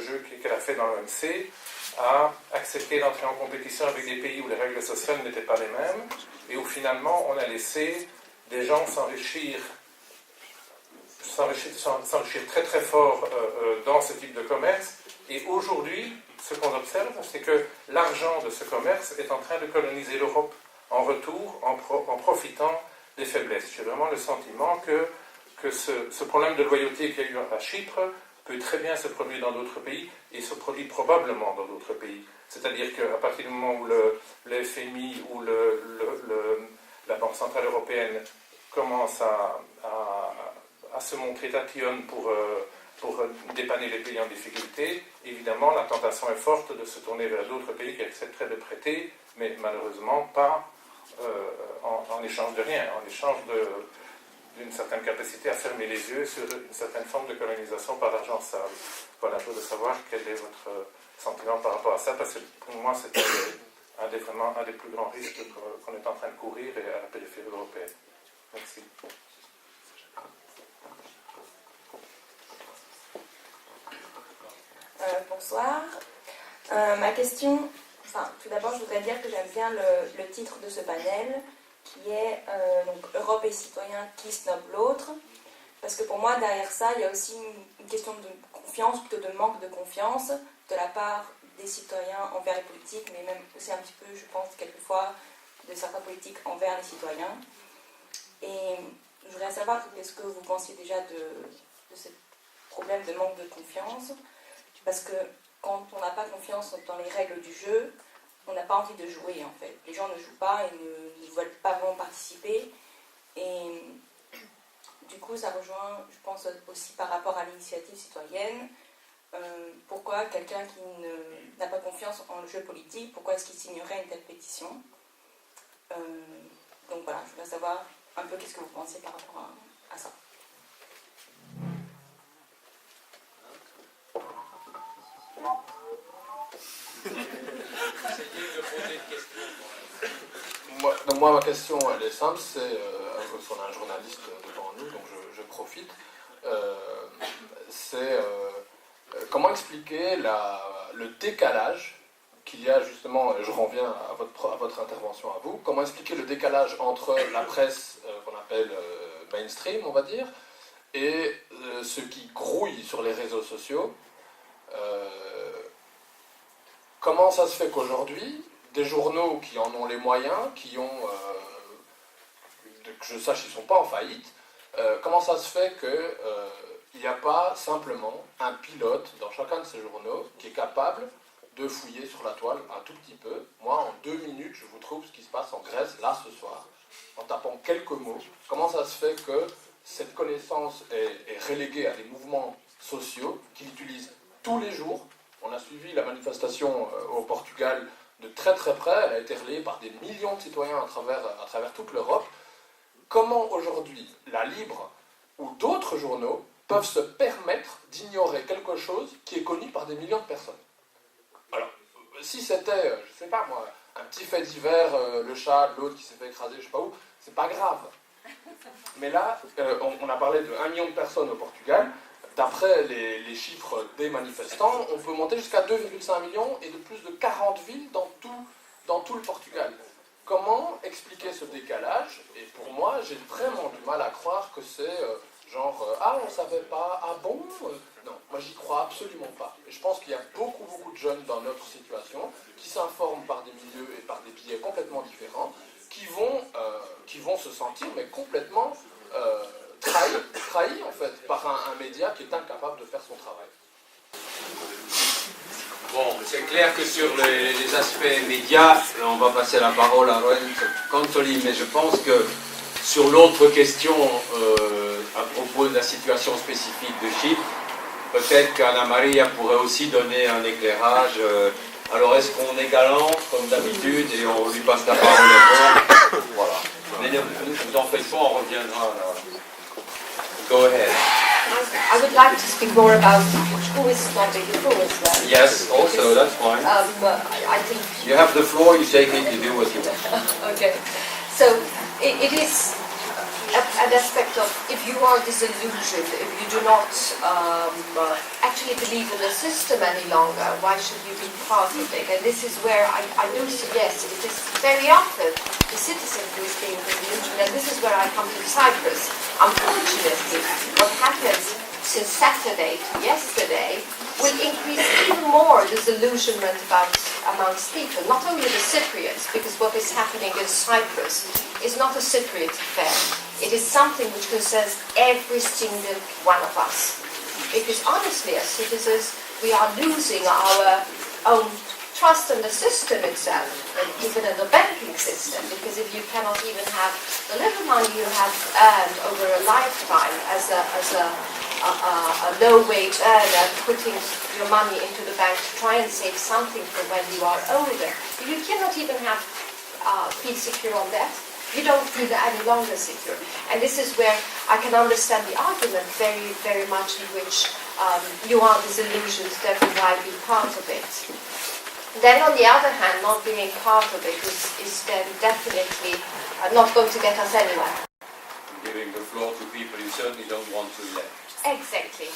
jeu qu'elle a fait dans l'OMC, a accepté d'entrer en compétition avec des pays où les règles sociales n'étaient pas les mêmes, et où finalement on a laissé des gens s'enrichir très très fort dans ce type de commerce. Et aujourd'hui, ce qu'on observe, c'est que l'argent de ce commerce est en train de coloniser l'Europe en retour, en profitant des faiblesses. J'ai vraiment le sentiment que ce problème de loyauté qu'il y a eu à Chypre peut très bien se produire dans d'autres pays et se produit probablement dans d'autres pays. C'est-à-dire qu'à partir du moment où le FMI ou la Banque Centrale Européenne commence à se montrer tatillonne pour dépanner les pays en difficulté, évidemment la tentation est forte de se tourner vers d'autres pays qui accepteraient de prêter, mais malheureusement pas en échange de rien, en échange d'une certaine capacité à fermer les yeux sur une certaine forme de colonisation par l'argent sale. Voilà, je voudrais savoir quel est votre sentiment par rapport à ça, parce que pour moi c'est un des plus grands risques qu'on est en train de courir à la périphérie européenne. Merci. Bonsoir. Ma question, tout d'abord, je voudrais dire que j'aime bien le titre de ce panel, qui est donc Europe et citoyens qui snobent l'autre, parce que pour moi, derrière ça, il y a aussi une question de confiance, plutôt de manque de confiance, de la part des citoyens envers les politiques, mais même aussi un petit peu, je pense, quelquefois, de certains politiques envers les citoyens. Et je voudrais savoir qu'est-ce que vous pensiez déjà de ce problème de manque de confiance. Parce que quand on n'a pas confiance dans les règles du jeu, on n'a pas envie de jouer en fait. Les gens ne jouent pas et ne veulent pas vraiment participer. Et du coup, ça rejoint, je pense, aussi par rapport à l'initiative citoyenne. Pourquoi quelqu'un qui n'a pas confiance en le jeu politique, pourquoi est-ce qu'il signerait une telle pétition? Donc voilà, je voudrais savoir un peu qu'est-ce que vous pensez par rapport à ça. Moi, ma question, elle est simple, c'est, on a un journaliste devant nous, donc je profite, c'est comment expliquer le décalage qu'il y a justement, je reviens à votre intervention à vous, comment expliquer le décalage entre la presse qu'on appelle mainstream, on va dire, et ce qui grouille sur les réseaux sociaux. Comment ça se fait qu'aujourd'hui, des journaux qui en ont les moyens, qui ont, que je sache, ils ne sont pas en faillite, comment ça se fait qu'il n'y a pas simplement un pilote dans chacun de ces journaux qui est capable de fouiller sur la toile un tout petit peu? Moi, en 2 minutes, je vous trouve ce qui se passe en Grèce, là, ce soir, en tapant quelques mots. Comment ça se fait que cette connaissance est reléguée à des mouvements sociaux qu'ils utilisent tous les jours? On a suivi la manifestation au Portugal de très très près, elle a été relayée par des millions de citoyens à travers toute l'Europe. Comment aujourd'hui la Libre ou d'autres journaux peuvent se permettre d'ignorer quelque chose qui est connu par des millions de personnes? Alors, si c'était, je sais pas moi, un petit fait divers, le chat, l'autre qui s'est fait écraser, je sais pas où, c'est pas grave. Mais là, on a parlé de 1 million de personnes au Portugal. D'après les chiffres des manifestants, on peut monter jusqu'à 2,5 millions et de plus de 40 villes dans tout le Portugal. Comment expliquer ce décalage? Et pour moi, j'ai vraiment du mal à croire que c'est ah, on savait pas, ah bon? Non, moi j'y crois absolument pas. Et je pense qu'il y a beaucoup de jeunes dans notre situation qui s'informent par des milieux et par des biais complètement différents, qui vont se sentir mais complètement trahi en fait par un média qui est incapable de faire son travail. Bon, c'est clair que sur les aspects médias, on va passer la parole à Lorenzo Contoli, mais je pense que sur l'autre question à propos de la situation spécifique de Chypre, peut-être qu'Anna Maria pourrait aussi donner un éclairage. Alors est-ce qu'on est galant comme d'habitude et on lui passe la parole d'abord? Voilà. Mais ne vous en faites pas, on reviendra. Go ahead. I would like to speak more about who is snobbing who as well. Yes, also, that's fine. I think... You have the floor, you take it, you do what you want. Okay. So, it is an aspect of if you are disillusioned, if you do not actually believe in the system any longer, why should you be part of it? And this is where I do suggest it is very often the citizen who is being disillusioned, and this is where I come to Cyprus. Unfortunately, what happens since Saturday to yesterday will increase even more disillusionment amongst people, not only the Cypriots, because what is happening in Cyprus is not a Cypriot affair. It is something which concerns every single one of us. Because honestly, as citizens, we are losing our own trust in the system itself, and even in the banking system, because if you cannot even have the little money you have earned over a lifetime as a low-wage earner, putting your money into the bank to try and save something for when you are older, if you cannot even feel secure on that, you don't feel any longer secure. And this is where I can understand the argument very, very much in which you are disillusioned, therefore why be part of it. Then on the other hand, not being part of it is then definitely not going to get us anywhere. Giving the floor to people you certainly don't want to elect. Exactly,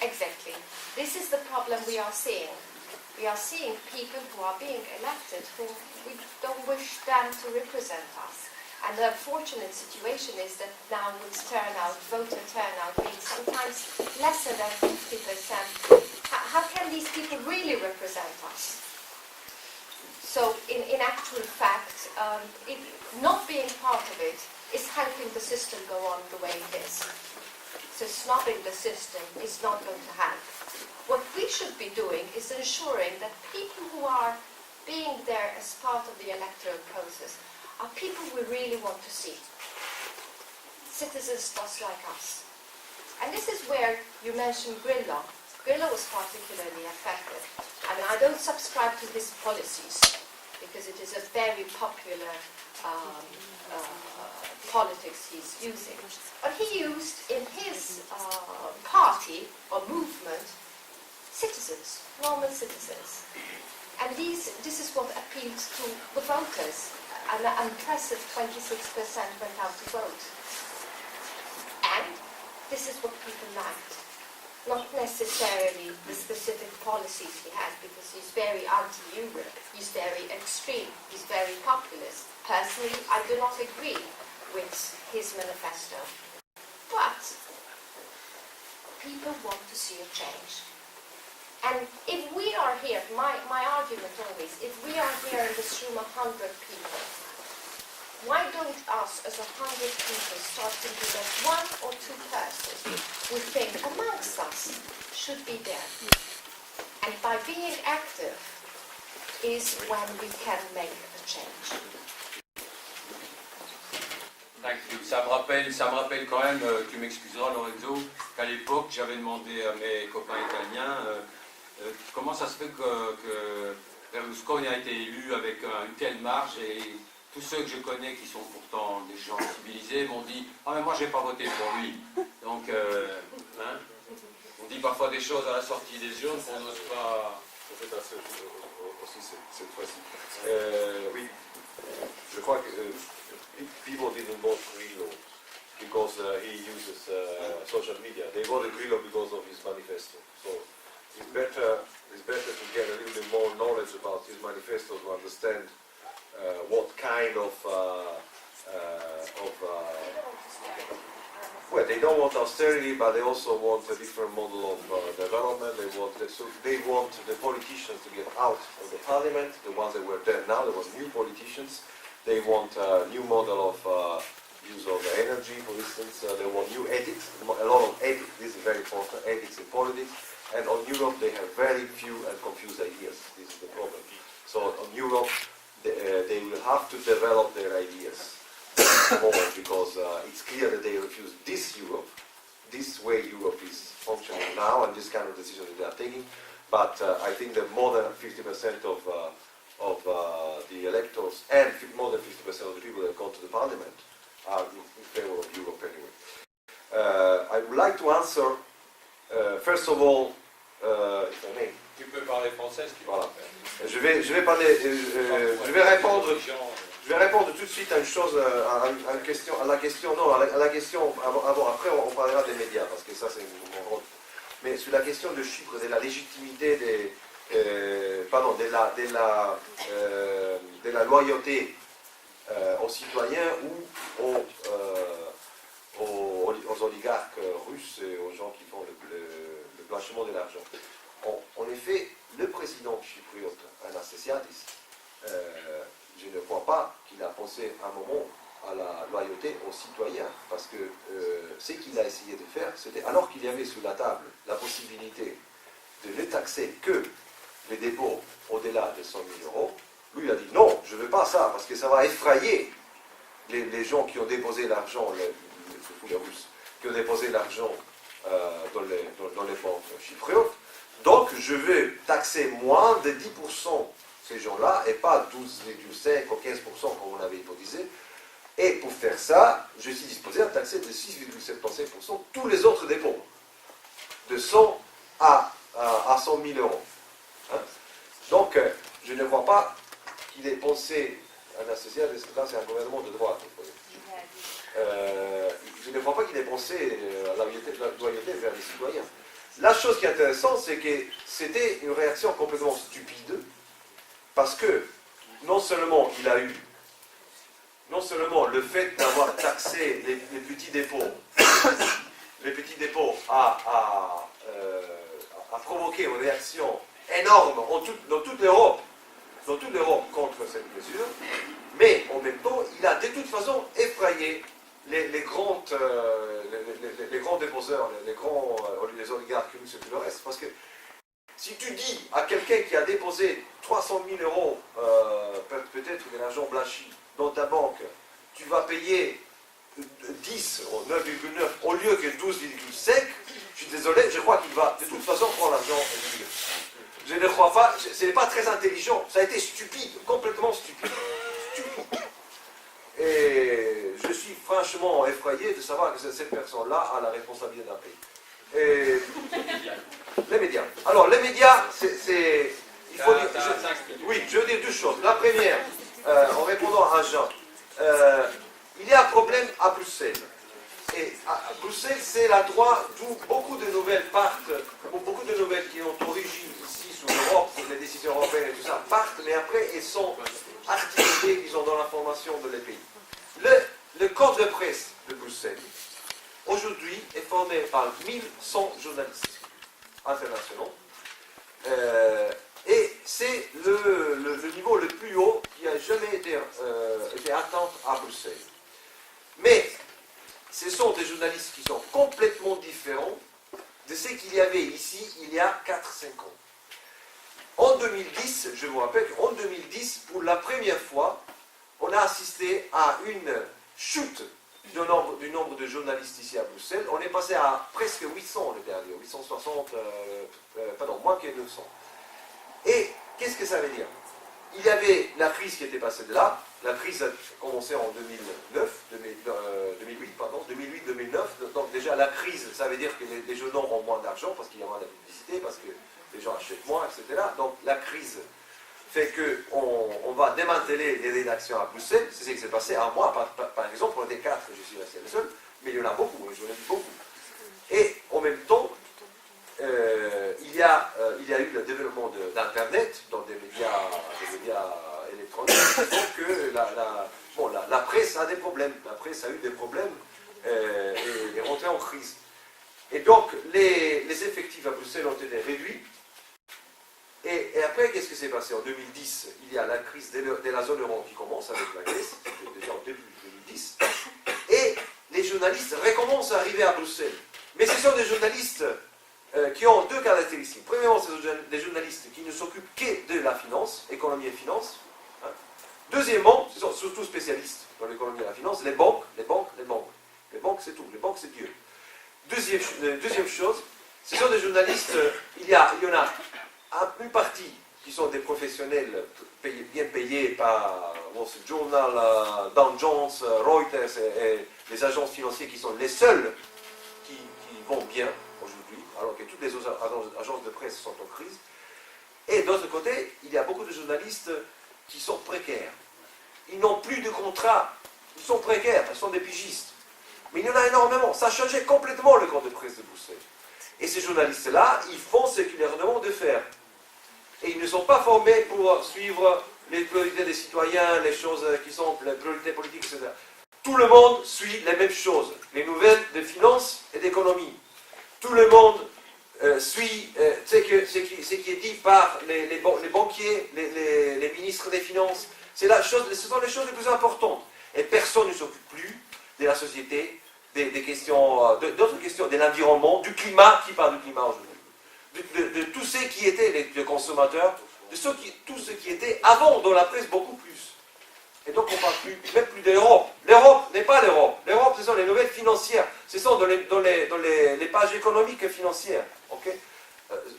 exactly. This is the problem we are seeing. We are seeing people who are being elected who we don't wish them to represent us. And the unfortunate situation is that now with voter turnout being sometimes lesser than 50%, how can these people really represent us? So in actual fact, not being part of it is helping the system go on the way it is. So snobbing the system is not going to help. What we should be doing is ensuring that people who are being there as part of the electoral process are people we really want to see. Citizens just like us. And this is where you mentioned Grillo. Grillo was particularly affected. I mean, I don't subscribe to his policies because it is a very popular politics he's using. But he used in his party or movement citizens, normal citizens. And this is what appealed to the voters. An impressive 26% went out to vote. And this is what people liked. Not necessarily the specific policies he has, because he's very anti-Europe, he's very extreme, he's very populist. Personally, I do not agree with his manifesto. But people want to see a change. And if we are here, my argument always, if we are here in this room 100 people, why don't us as 100 people start thinking that one or two persons we think amongst us should be there? And by being active is when we can make a change. Thank you. Ça me rappelle quand même, tu m'excuseras Lorenzo, qu'à l'époque j'avais demandé à mes copains italiens comment ça se fait que Berlusconi a été élu avec une telle marge, et tous ceux que je connais qui sont pourtant des gens civilisés m'ont dit « Ah mais moi j'ai pas voté pour lui ». Donc on dit parfois des choses à la sortie des urnes qu'on n'ose pas... Aussi cette fois-ci. Oui, je crois que people didn't vote Grillo because he uses social media. They voted Grillo because of his manifesto. So it's better to get a little bit more knowledge about his manifesto to understand what kind of well, they don't want austerity, but they also want a different model of development. They want the politicians to get out of the parliament, the ones that were there now. There was new politicians. They want a new model of use of energy, for instance. They want new ethics, a lot of ethics. This is very important, ethics in politics. And on Europe, they have very few and confused ideas. This is the problem. So on Europe, they will have to develop their ideas more, because it's clear that they refuse this Europe, this way Europe is functioning now, and this kind of decisions that they are taking. But I think that more than 50% of the electors and more than 50% of the people that go to the parliament are in favor of Europe anyway. I would like to answer, first of all, if I may. Tu peux parler français si tu veux. Voilà. Je vais répondre. Je vais répondre tout de suite à une chose, à la question, après on parlera des médias, parce que ça c'est mon rôle. Mais sur la question de Chypre, de la légitimité de la loyauté aux citoyens ou aux oligarques russes et aux gens qui font le blanchiment de l'argent. En effet, le président chypriote, Anastasiadis, je ne crois pas qu'il a pensé un moment à la loyauté aux citoyens, parce que ce qu'il a essayé de faire, c'était, alors qu'il y avait sur la table la possibilité de ne taxer que les dépôts au-delà de 100 000 euros, lui a dit non, je ne veux pas ça, parce que ça va effrayer les gens qui ont déposé l'argent, surtout les Russes, qui ont déposé l'argent dans les banques chypriotes. Donc je veux taxer moins de 10% ces gens-là, et pas 12,5 ou 15% comme on avait hypothétisé. Et pour faire ça, je suis disposé à taxer de 6,75% tous les autres dépôts, de 100 à 100 000 euros. Hein? Donc, je ne crois pas qu'il ait pensé, là c'est un gouvernement de droite, je ne crois pas qu'il ait pensé à la loyauté vers les citoyens. La chose qui est intéressante, c'est que c'était une réaction complètement stupide, parce que non seulement il a eu, non seulement le fait d'avoir taxé les petits dépôts, a provoqué une réaction énorme dans toute l'Europe contre cette mesure, mais en même temps, il a de toute façon effrayé les grands déposeurs, les oligarques russes et tout le reste. Parce que si tu dis à quelqu'un qui a déposé 300 000 euros, peut-être de l'argent blanchi, dans ta banque, tu vas payer 10 ou 9,9 au lieu que 12,5, je suis désolé, je crois qu'il va de toute façon prendre l'argent et le dire. Je ne crois pas, ce n'est pas très intelligent, ça a été stupide, complètement stupide. Et je suis franchement effrayé de savoir que cette personne-là a la responsabilité d'un pays. Et les médias. Alors, les médias, c'est il faut dire, oui, je veux dire deux choses. La première, en répondant à Jean, il y a un problème à Bruxelles. Et à Bruxelles, c'est l'endroit d'où beaucoup de nouvelles partent, beaucoup de nouvelles qui ont origine ici sur l'Europe, les décisions européennes et tout ça, partent, mais après, elles sont articulées, disons, dans l'information de les pays. Le code de presse de Bruxelles, aujourd'hui, est formé par 1100 journalistes internationaux. Et c'est le niveau le plus haut qui a jamais été atteint à Bruxelles. Mais ce sont des journalistes qui sont complètement différents de ce qu'il y avait ici il y a 4-5 ans. En 2010, je vous rappelle qu'en 2010, pour la première fois, on a assisté à une chute du nombre de journalistes ici à Bruxelles. On est passé à presque 800 le dernier, 860, moins que 900. Et qu'est-ce que ça veut dire? Il y avait la crise qui était passée de là. La crise a commencé en 2008-2009. Donc déjà la crise, ça veut dire que les journaux ont moins d'argent parce qu'il y a moins de publicité, parce que les gens achètent moins, etc. Donc la crise fait qu'on va démanteler les rédactions à Bruxelles. C'est ce qui s'est passé à moi, par exemple, on était 4, je suis resté le seul, mais il y en a beaucoup, je vous ai dit beaucoup. Et en même temps, il y a eu le développement d'Internet dans des médias électroniques qui font que la presse a des problèmes. La presse a eu des problèmes et est rentrée en crise. Et donc, les effectifs à Bruxelles ont été réduits. Et après, qu'est-ce qui s'est passé? En 2010, il y a la crise de la zone euro qui commence avec la Grèce, c'était déjà en début 2010. Et les journalistes recommencent à arriver à Bruxelles. Mais ce sont des journalistes qui ont deux caractéristiques. Premièrement, ce sont des journalistes qui ne s'occupent que de la finance, économie et finance. Hein. Deuxièmement, ce sont surtout spécialistes dans l'économie et la finance, les banques. Les banques, c'est tout. Les banques, c'est Dieu. Deuxième chose, ce sont des journalistes, il y en a une partie qui sont des professionnels bien payés par Wall Street Journal, Dow Jones, Reuters et les agences financières qui sont les seuls qui vont bien aujourd'hui, alors que toutes les autres agences de presse sont en crise. Et d'autre côté, il y a beaucoup de journalistes qui sont précaires. ils n'ont plus de contrat, ils sont précaires, ils sont des pigistes. Mais il y en a énormément, ça a changé complètement le corps de presse de Bruxelles. Et ces journalistes-là, ils font ce qu'ils leur demandent de faire. Et ils ne sont pas formés pour suivre les priorités des citoyens, les choses qui sont les priorités politiques, etc. Tout le monde suit les mêmes choses, les nouvelles de finances et d'économie. Tout le monde suit ce qui est dit par les banquiers, les ministres des Finances. Ce sont les choses les plus importantes. Et personne ne s'occupe plus de la société, des questions, d'autres questions, de l'environnement, du climat, qui parle du climat aujourd'hui, de tout ce qui était les consommateurs, tout ce qui était avant dans la presse beaucoup plus. Et donc on ne parle même plus de l'Europe. L'Europe n'est pas l'Europe. L'Europe, ce sont les nouvelles financières. Ce sont dans les pages économiques et financières. Okay,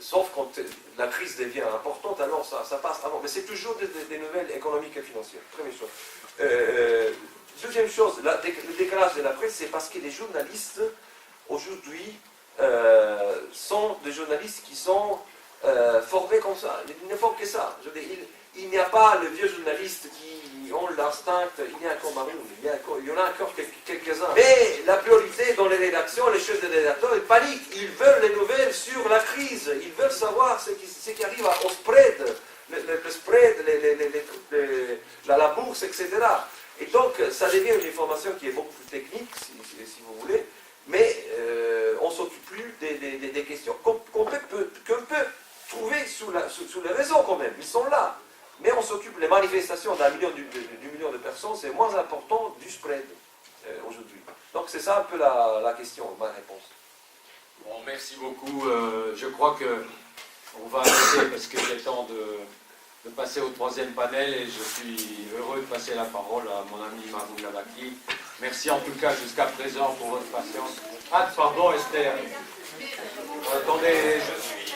sauf quand la crise devient importante, alors ça passe avant. Mais c'est toujours des nouvelles économiques et financières. Première chose. Deuxième chose, le décalage de la presse, c'est parce que les journalistes, aujourd'hui, sont des journalistes qui sont formés comme ça. Ils ne font que ça. Je veux dire, il n'y a pas le vieux journaliste qui ont l'instinct, il y a encore Maroun, il y en a encore quelques-uns. Mais la priorité dans les rédactions, les chefs de rédacteurs, ils paniquent. Ils veulent les nouvelles sur la crise. Ils veulent savoir ce qui arrive au spread, le spread, la bourse, etc. Et donc, ça devient une information qui est beaucoup plus technique, si vous voulez, mais on ne s'occupe plus des questions qu'on peut trouver sous les réseaux quand même. Ils sont là. Mais on s'occupe des manifestations du million de personnes, c'est moins important du spread aujourd'hui. Donc c'est ça un peu la question, ma réponse. Bon, merci beaucoup. Je crois qu'on va arrêter parce qu'il est temps de passer au troisième panel et je suis heureux de passer la parole à mon ami Maroun Labaki. Merci en tout cas jusqu'à présent pour votre patience. Ah, pardon Esther. Attendez, je suis...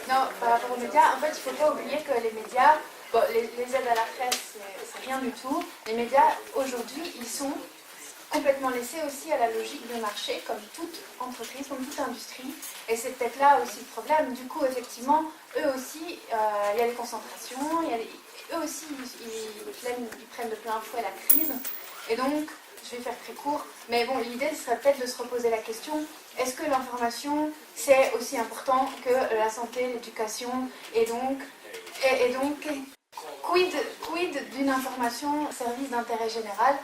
Non, par rapport aux médias, en fait, il ne faut pas oublier que les médias, bon, les aides à la presse, c'est rien du tout. Les médias, aujourd'hui, ils sont complètement laissés aussi à la logique de marché, comme toute entreprise, comme toute industrie. Et c'est peut-être là aussi le problème. Du coup, effectivement, eux aussi, il y a les concentrations, eux aussi, ils prennent de plein fouet la crise. Et donc, je vais faire très court, mais bon, l'idée serait peut-être de se reposer la question, est-ce que l'information, c'est aussi important que la santé, l'éducation, et donc quid d'une information service d'intérêt général?